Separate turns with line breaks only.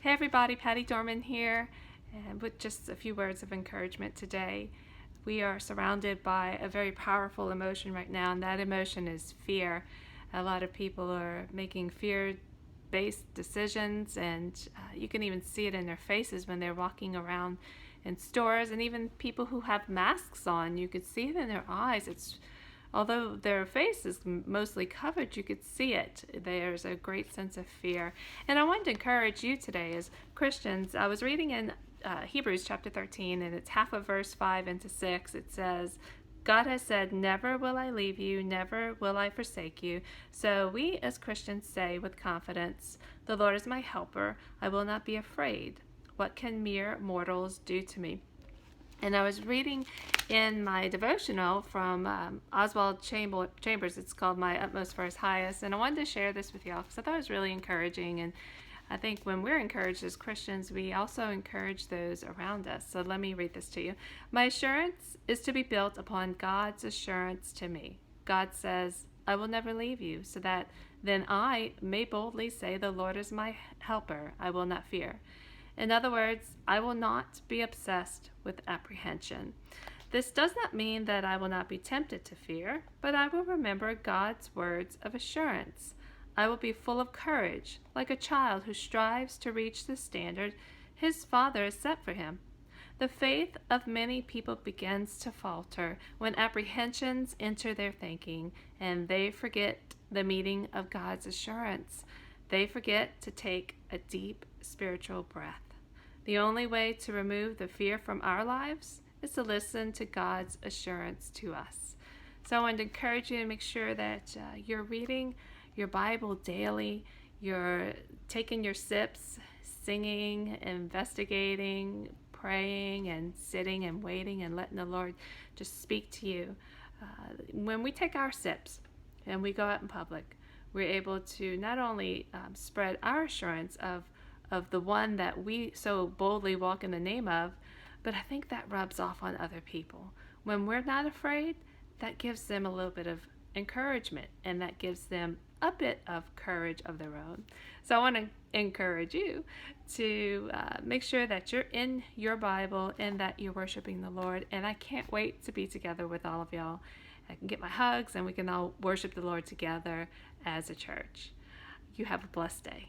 Hey everybody, Patty Dorman here, and with just a few words of encouragement today. We are surrounded by a very powerful emotion right now, and that emotion is fear. A lot of people are making fear-based decisions, and you can even see it in their faces when they're walking around in stores, and even people who have masks on, you could see it in their eyes. Although their face is mostly covered, you could see it. There's a great sense of fear. And I wanted to encourage you today as Christians. I was reading in Hebrews chapter 13, and it's half of verse 5 into 6. It says, God has said, never will I leave you, never will I forsake you. So we as Christians say with confidence, the Lord is my helper. I will not be afraid. What can mere mortals do to me? And I was reading in my devotional from Oswald Chambers. It's called My Utmost for His Highest. And I wanted to share this with y'all because I thought it was really encouraging. And I think when we're encouraged as Christians, we also encourage those around us. So let me read this to you. My assurance is to be built upon God's assurance to me. God says, I will never leave you, so that then I may boldly say, the Lord is my helper. I will not fear. In other words, I will not be obsessed with apprehension. This does not mean that I will not be tempted to fear, but I will remember God's words of assurance. I will be full of courage, like a child who strives to reach the standard his father has set for him. The faith of many people begins to falter when apprehensions enter their thinking, and they forget the meaning of God's assurance. They forget to take a deep spiritual breath. The only way to remove the fear from our lives is to listen to God's assurance to us. So I wanted to encourage you to make sure that you're reading your Bible daily, you're taking your sips, singing, investigating, praying, and sitting and waiting and letting the Lord just speak to you. When we take our sips and we go out in public, we're able to not only spread our assurance of the one that we so boldly walk in the name of, but I think that rubs off on other people. When we're not afraid, that gives them a little bit of encouragement, and that gives them a bit of courage of their own. So I want to encourage you to make sure that you're in your Bible and that you're worshiping the Lord, and I can't wait to be together with all of y'all. I can get my hugs, and we can all worship the Lord together as a church. You have a blessed day.